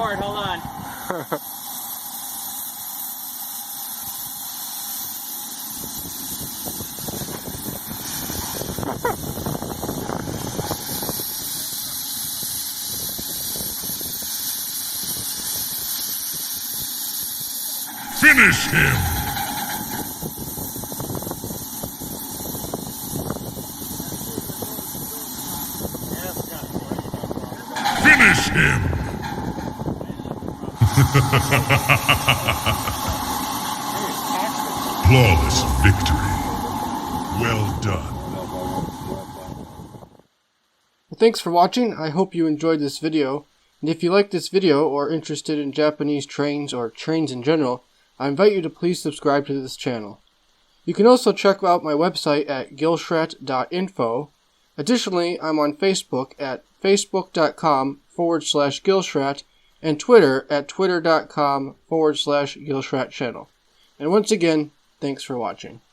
record, hold on. Finish him! Finish him! Flawless victory. Well done. Thanks for watching. I hope you enjoyed this video. And if you like this video or are interested in Japanese trains or trains in general, I invite you to please subscribe to this channel. You can also check out my website at gilshrat.info. Additionally, I'm on Facebook at facebook.com/Gilshrat and Twitter at twitter.com/Gilshrat channel. And once again, thanks for watching.